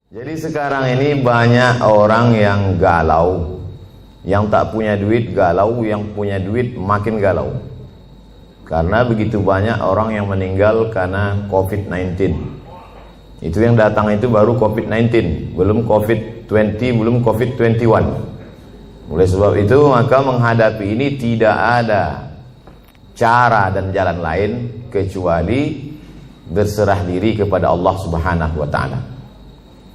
Jadi sekarang ini banyak orang yang galau, yang tak punya duit galau, yang punya duit makin galau. Karena begitu banyak orang yang meninggal karena COVID-19. Itu yang datang itu baru COVID-19, belum COVID-20, belum COVID-21. Oleh sebab itu maka menghadapi ini tidak ada cara dan jalan lain kecuali berserah diri kepada Allah Subhanahu wa taala.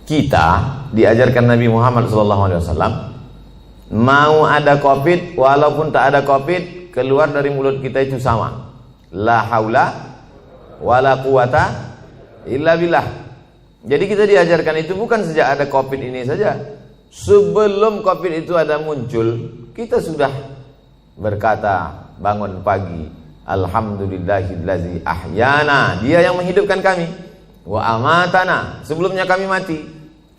Kita diajarkan Nabi Muhammad SAW, mau ada COVID walaupun tak ada COVID, keluar dari mulut kita itu sama, la haula wala quwata illa billah. Jadi kita diajarkan itu bukan sejak ada COVID ini saja. Sebelum COVID itu ada muncul, kita sudah berkata bangun pagi, alhamdulillahillazi ahyana, dia yang menghidupkan kami, wa amatana, sebelumnya kami mati,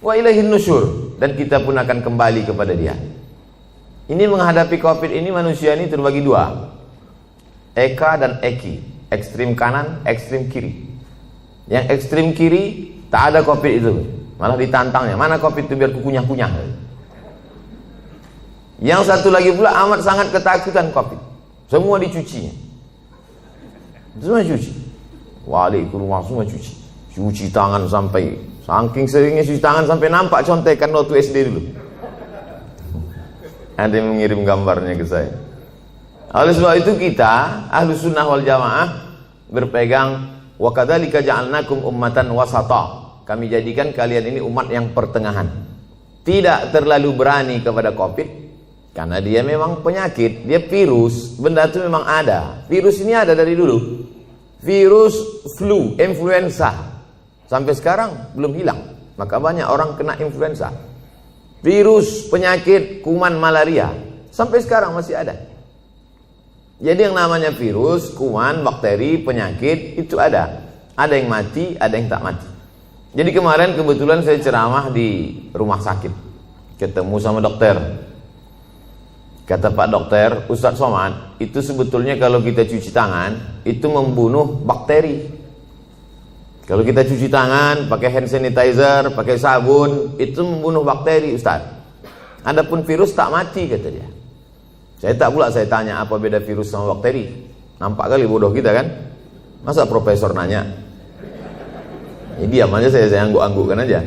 wa ilaihin nusyur, dan kita pun akan kembali kepada dia. Ini menghadapi COVID ini manusia ini terbagi dua, Eka dan Eki, ekstrim kanan, ekstrim kiri. Yang ekstrim kiri tak ada COVID itu, malah ditantangnya, mana COVID itu biar kukunyah-kunyah. Yang satu lagi pula amat sangat ketakutan COVID, semua dicucinya, semua cuci, wali ke rumah semua cuci tangan, sampai saking seringnya cuci tangan sampai nampak contekan waktu SD dulu. Ada yang mengirim gambarnya ke saya. Oleh sebab itu kita ahlu sunnah wal jamaah berpegang wa kadzalika ja'alnakum ummatan wasata, kami jadikan kalian ini umat yang pertengahan, tidak terlalu berani kepada COVID karena dia memang penyakit, dia virus, benda itu memang ada. Virus ini ada dari dulu, virus flu, influenza, sampai sekarang belum hilang, maka banyak orang kena influenza. Virus penyakit kuman malaria sampai sekarang masih ada. Jadi yang namanya virus, kuman, bakteri, penyakit itu ada. Ada yang mati, ada yang tak mati. Jadi kemarin kebetulan saya ceramah di rumah sakit, ketemu sama dokter. Kata Pak Dokter, Ustadz Somad, itu sebetulnya kalau kita cuci tangan itu membunuh bakteri. Kalau kita cuci tangan pakai hand sanitizer, pakai sabun, itu membunuh bakteri, Ustaz. Adapun virus tak mati, kata dia. Saya tak pula saya tanya apa beda virus sama bakteri. Nampak kali bodoh kita kan? Masa profesor nanya? Ya diam aja, saya angguk-anggukkan aja.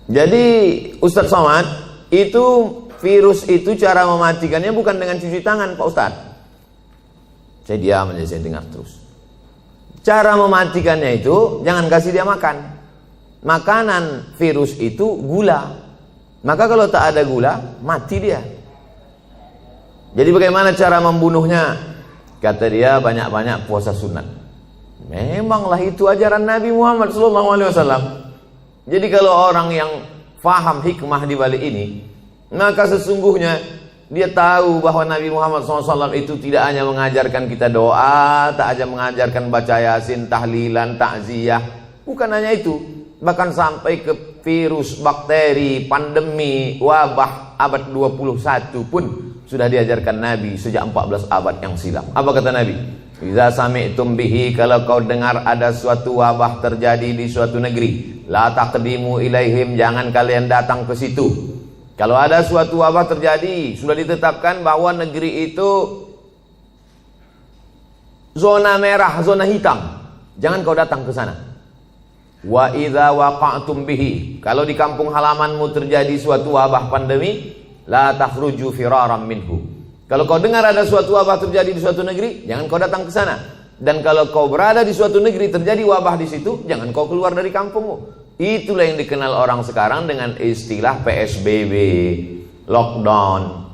Jadi Ustadz Somad, itu virus itu cara mematikannya bukan dengan cuci tangan, Pak Ustadz. Saya diam aja, saya dengar terus. Cara mematikannya itu jangan kasih dia makan. Makanan virus itu gula. Maka kalau tak ada gula, mati dia. Jadi bagaimana cara membunuhnya? Kata dia, banyak-banyak puasa sunat. Memanglah itu ajaran Nabi Muhammad SAW. Jadi kalau orang yang faham hikmah di balik ini, maka sesungguhnya dia tahu bahwa Nabi Muhammad SAW itu tidak hanya mengajarkan kita doa, tak hanya mengajarkan baca yasin, tahlilan, takziah. Bukan hanya itu, bahkan sampai ke virus, bakteri, pandemi, wabah abad 21 pun sudah diajarkan Nabi sejak 14 abad yang silam. Apa kata Nabi? Idza sami'tum bihi, kalau kau dengar ada suatu wabah terjadi di suatu negeri, la taqdimu ilaihim, jangan kalian datang ke situ. Kalau ada suatu wabah terjadi, sudah ditetapkan bahwa negeri itu zona merah, zona hitam, jangan kau datang ke sana. Wa idza waqa'tum bihi, kalau di kampung halamanmu terjadi suatu wabah pandemi, la takhruju firaram minhu. Kalau kau dengar ada suatu wabah terjadi di suatu negeri, jangan kau datang ke sana. Dan kalau kau berada di suatu negeri terjadi wabah di situ, jangan kau keluar dari kampungmu. Itulah yang dikenal orang sekarang dengan istilah PSBB, lockdown,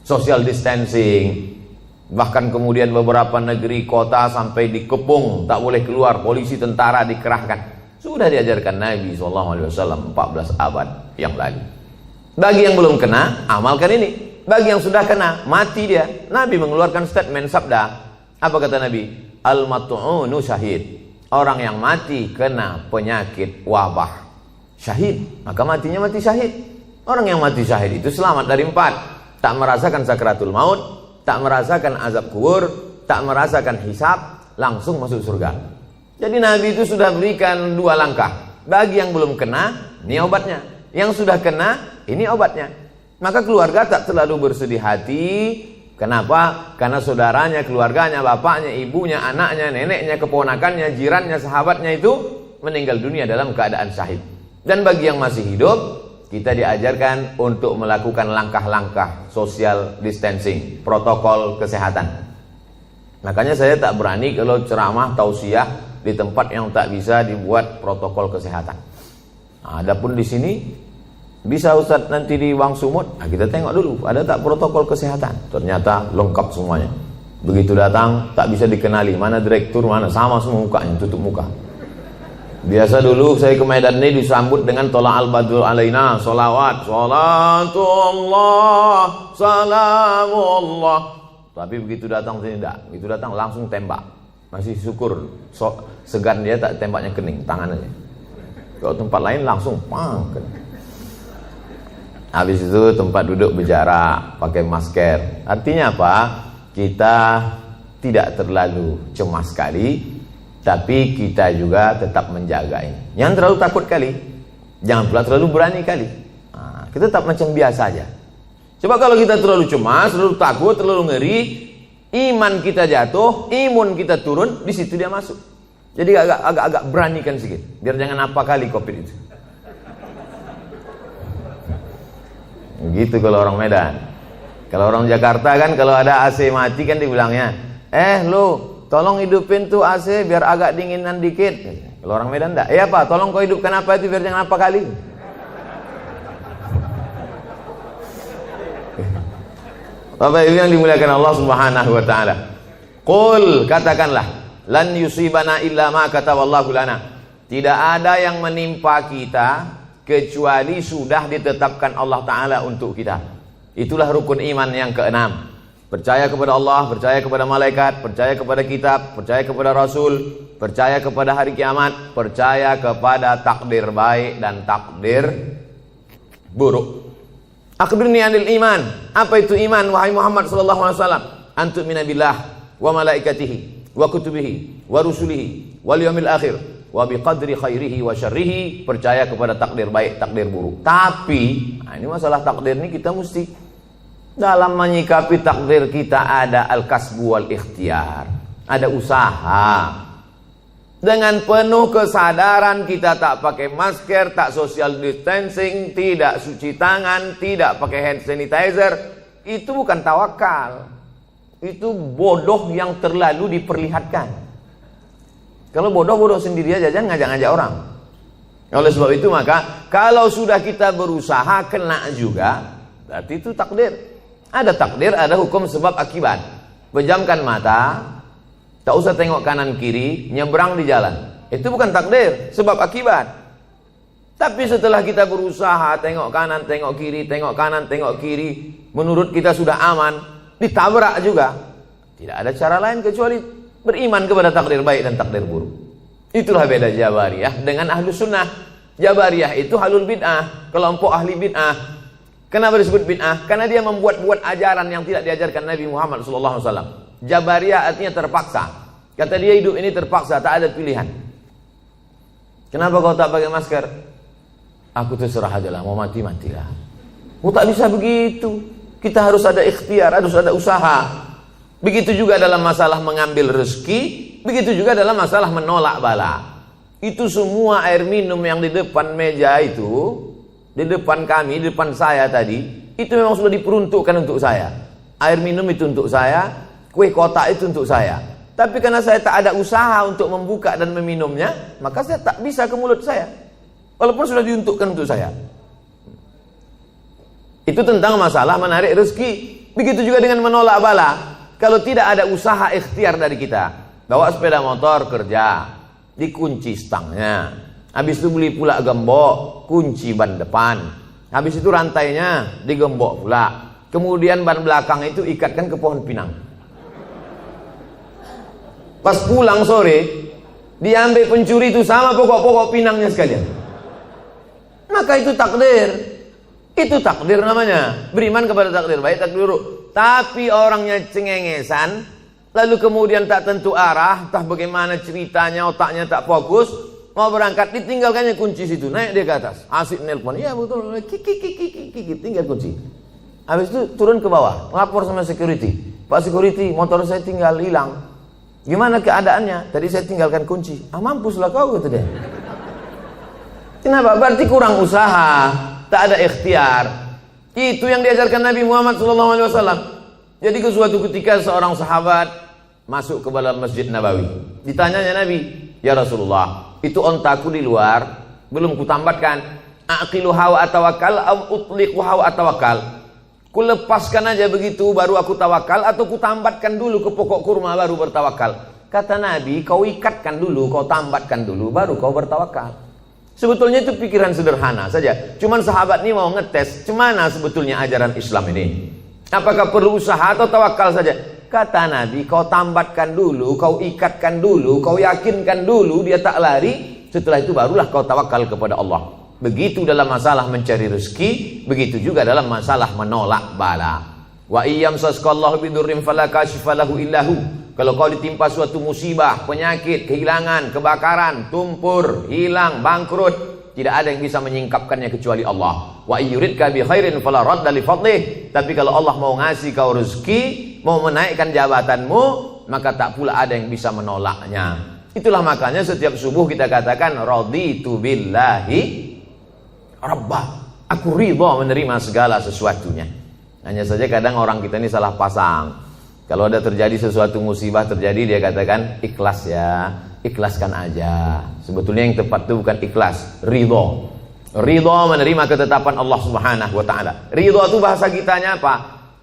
social distancing. Bahkan kemudian beberapa negeri kota sampai dikepung, tak boleh keluar, polisi tentara dikerahkan. Sudah diajarkan Nabi SAW 14 abad yang lalu. Bagi yang belum kena, amalkan ini. Bagi yang sudah kena, mati dia. Nabi mengeluarkan statement sabda. Apa kata Nabi? Al-mat'unu syahid. Orang yang mati kena penyakit wabah syahid, maka matinya mati syahid. Orang yang mati syahid itu selamat dari 4. Tak merasakan sakratul maut, tak merasakan azab kubur, tak merasakan hisab, langsung masuk surga. Jadi Nabi itu sudah berikan 2 langkah. Bagi yang belum kena, ini obatnya. Yang sudah kena, ini obatnya. Maka keluarga tak terlalu bersedih hati. Kenapa? Karena saudaranya, keluarganya, bapaknya, ibunya, anaknya, neneknya, keponakannya, jirannya, sahabatnya itu meninggal dunia dalam keadaan syahid. Dan bagi yang masih hidup, kita diajarkan untuk melakukan langkah-langkah social distancing, protokol kesehatan. Makanya saya tak berani kalau ceramah tausiah di tempat yang tak bisa dibuat protokol kesehatan. Nah, adapun di sini bisa Ustaz nanti di Wang Sumut, nah, kita tengok dulu ada tak protokol kesehatan. Ternyata lengkap semuanya. Begitu datang tak bisa dikenali mana direktur, mana sama semua mukanya, tutup muka. Biasa dulu saya ke Medan ini disambut dengan tola'al badru alaina, solawat, salatullah, salamullah. Tapi begitu datang sini tidak, begitu datang langsung tembak. Masih syukur, segan dia tak tembaknya kening, tangannya. Kalau tempat lain langsung pang. Habis itu tempat duduk berjarak, pakai masker. Artinya apa? Kita tidak terlalu cemas sekali, tapi kita juga tetap menjaga ini. Jangan terlalu takut kali, jangan pula terlalu berani kali. Nah, kita tetap macam biasa aja. Coba kalau kita terlalu cemas, terlalu takut, terlalu ngeri, iman kita jatuh, imun kita turun, di situ dia masuk. Jadi agak beranikan sedikit, biar jangan apa kali COVID itu. Gitu kalau orang Medan. Kalau orang Jakarta kan kalau ada AC mati kan dibilangnya, lu tolong hidupin tuh AC biar agak dinginan dikit. Kalau orang Medan enggak, Pak, tolong kau hidupkan apa itu biar jangan apa kali. Bapak Ibu yang dimuliakan Allah Subhanahu wa taala. Qul, katakanlah, lan yusibana illa ma kataballahu lana. Tidak ada yang menimpa kita kecuali sudah ditetapkan Allah taala untuk kita. Itulah rukun iman yang keenam. Percaya kepada Allah, percaya kepada malaikat, percaya kepada kitab, percaya kepada rasul, percaya kepada hari kiamat, percaya kepada takdir baik dan takdir buruk. Akhbirni anil iman. Apa itu iman wahai Muhammad sallallahu alaihi wasallam? Antu'mina billah wa malaikatihi wa kutubihi wa rusulihi wal yaumil akhir wa biqadri khairihi wa syarrihi. Percaya kepada takdir baik, takdir buruk. Tapi, ini masalah takdir ini kita mesti dalam menyikapi takdir kita ada al-kasbu wal ikhtiar. Ada usaha. Dengan penuh kesadaran kita tak pakai masker, tak social distancing, tidak cuci tangan, tidak pakai hand sanitizer. Itu bukan tawakal. Itu bodoh yang terlalu diperlihatkan. Kalau bodoh sendiri aja, jangan ngajak-ngajak orang. Oleh sebab itu maka kalau sudah kita berusaha kena juga, berarti itu takdir. Ada takdir, ada hukum sebab akibat. Pejamkan mata, tak usah tengok kanan kiri, nyebrang di jalan. Itu bukan takdir, sebab akibat. Tapi setelah kita berusaha tengok kanan, tengok kiri, tengok kanan, tengok kiri, menurut kita sudah aman, ditabrak juga. Tidak ada cara lain kecuali beriman kepada takdir baik dan takdir buruk. Itulah beda Jabariyah dengan Ahlus Sunnah. Jabariyah itu halul bid'ah, kelompok ahli bid'ah. Kenapa disebut bid'ah? Karena dia membuat-buat ajaran yang tidak diajarkan Nabi Muhammad SAW. Jabariyah artinya terpaksa. Kata dia hidup ini terpaksa, tak ada pilihan. Kenapa kau tak pakai masker? Aku terserah aja lah, mau mati-matilah. Oh, tak bisa begitu. Kita harus ada ikhtiar, harus ada usaha. Begitu juga dalam masalah mengambil rezeki, begitu juga dalam masalah menolak bala. Itu semua air minum yang di depan meja itu, di depan kami, di depan saya tadi, itu memang sudah diperuntukkan untuk saya. Air minum itu untuk saya, kue kotak itu untuk saya. Tapi karena saya tak ada usaha untuk membuka dan meminumnya, maka saya tak bisa ke mulut saya. Walaupun sudah diuntukkan untuk saya. Itu tentang masalah menarik rezeki. Begitu juga dengan menolak bala. Kalau tidak ada usaha ikhtiar dari kita, bawa sepeda motor kerja, dikunci stangnya. Habis itu beli pula gembok, kunci ban depan. Habis itu rantainya digembok pula. Kemudian ban belakang itu ikatkan ke pohon pinang. Pas pulang sore, diambil pencuri itu sama pokok-pokok pinangnya sekalian. Maka itu takdir. Itu takdir namanya. Beriman kepada takdir baik, takdir buruk. Tapi orangnya cengengesan, lalu kemudian tak tentu arah, entah bagaimana ceritanya, otaknya tak fokus, mau berangkat, ditinggalkannya kunci situ, naik dia ke atas, asik nelpon, iya betul, kiki, tinggal kunci. Habis itu turun ke bawah, lapor sama security, Pak security, motor saya tinggal hilang. Gimana keadaannya? Tadi saya tinggalkan kunci. Ah mampuslah kau, kata dia. Kenapa? Berarti kurang usaha, tak ada ikhtiar. Itu yang diajarkan Nabi Muhammad SAW. Jadi ke suatu ketika seorang sahabat masuk ke dalam Masjid Nabawi. Ditanyanya Nabi, ya Rasulullah, itu ontaku di luar, belum kutambatkan. Aqiluha wa atawakal, am utliquha wa atawakal. Ku lepaskan aja begitu baru aku tawakal, atau ku tambatkan dulu ke pokok kurma baru bertawakal. Kata Nabi, kau ikatkan dulu, kau tambatkan dulu baru kau bertawakal. Sebetulnya itu pikiran sederhana saja. Cuman sahabat ini mau ngetes cemana sebetulnya ajaran Islam ini. Apakah perlu usaha atau tawakal saja? Kata Nabi, kau tambatkan dulu, kau ikatkan dulu, kau yakinkan dulu dia tak lari. Setelah itu barulah kau tawakal kepada Allah. Begitu dalam masalah mencari rezeki, begitu juga dalam masalah menolak bala. Wa iyyam sasqallahu bidurrim fala kashifa lahu illahu. Kalau kau ditimpa suatu musibah, penyakit, kehilangan, kebakaran, tumpur, hilang, bangkrut, tidak ada yang bisa menyingkapkannya kecuali Allah. Wa yuridka bi khairin fala radda li fadlih. Tapi kalau Allah mau ngasih kau rezeki, mau menaikkan jabatanmu, maka tak pula ada yang bisa menolaknya. Itulah makanya setiap subuh kita katakan raditu billahi Rabbah, aku ridha menerima segala sesuatunya. Hanya saja kadang orang kita ini salah pasang. Kalau ada terjadi sesuatu musibah terjadi, dia katakan ikhlas ya, ikhlaskan aja. Sebetulnya yang tepat itu bukan ikhlas, ridha. Ridha menerima ketetapan Allah Subhanahu wa taala. Ridha itu bahasa kitanya apa?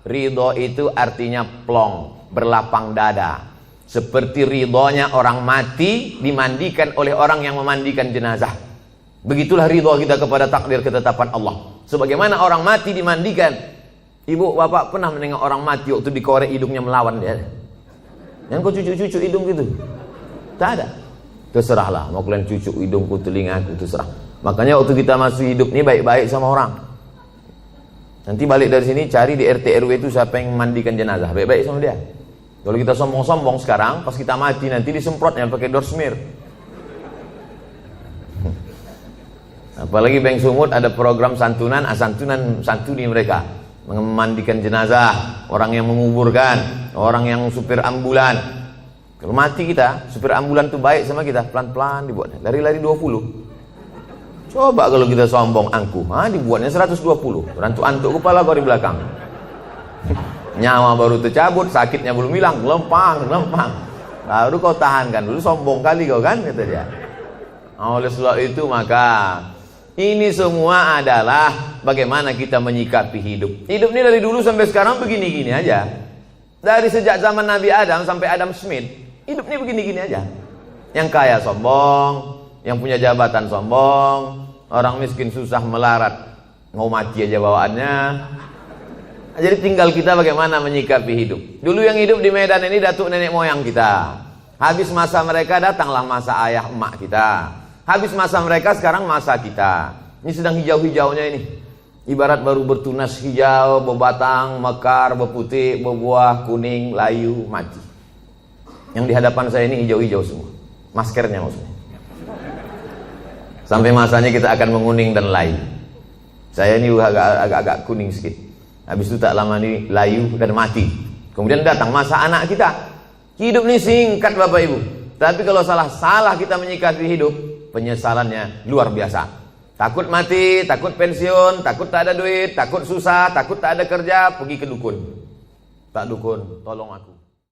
Ridha itu artinya plong, berlapang dada. Seperti ridhonya orang mati dimandikan oleh orang yang memandikan jenazah. Begitulah ridha kita kepada takdir ketetapan Allah. Sebagaimana orang mati dimandikan. Ibu, bapak pernah menengok orang mati waktu dikorek hidungnya melawan dia? Yang kau cucuk-cucuk hidung gitu? Tak ada. Terserahlah, mau kalian cucuk hidungku, telingaku, terserah. Makanya waktu kita masih hidup ini baik-baik sama orang. Nanti balik dari sini cari di RT RW itu siapa yang memandikan jenazah, baik-baik sama dia. Kalau kita sombong-sombong sekarang, pas kita mati nanti disemprotnya pakai door smear. Apalagi Bank Sumut ada program santunan, santuni mereka memandikan jenazah, orang yang menguburkan, orang yang supir ambulan. Kalau mati kita, supir ambulan tuh baik sama kita, pelan-pelan dibuatnya, lari-lari 20. Coba kalau kita sombong angkuh, dibuatnya 120, rantuk-antuk kepala kau di belakang. Nyawa baru tercabut, sakitnya belum hilang, lempang. Baru kau tahankan dulu, sombong kali kau kan, kata dia. Oleh sebab itu maka ini semua adalah bagaimana kita menyikapi hidup. Hidup ini dari dulu sampai sekarang begini-gini aja. Dari sejak zaman Nabi Adam sampai Adam Smith, hidup ini begini-gini aja. Yang kaya sombong, yang punya jabatan sombong, orang miskin susah melarat, mau mati aja bawaannya. Jadi tinggal kita bagaimana menyikapi hidup. Dulu yang hidup di Medan ini datuk nenek moyang kita. Habis masa mereka datanglah masa ayah emak kita. Habis masa mereka, sekarang masa kita. Ini sedang hijau-hijaunya ini. Ibarat baru bertunas hijau, berbatang, mekar, berputih, berbuah, kuning, layu, mati. Yang di hadapan saya ini hijau-hijau semua. Maskernya maksudnya. Sampai masanya kita akan menguning dan layu. Saya ini agak kuning sedikit. Habis itu tak lama ini layu dan mati. Kemudian datang masa anak kita. Hidup ini singkat Bapak Ibu. Tapi kalau salah kita menyikapi hidup, penyesalannya luar biasa. Takut mati, takut pensiun, takut tak ada duit, takut susah, takut tak ada kerja, pergi ke dukun. Tak dukun, tolong aku.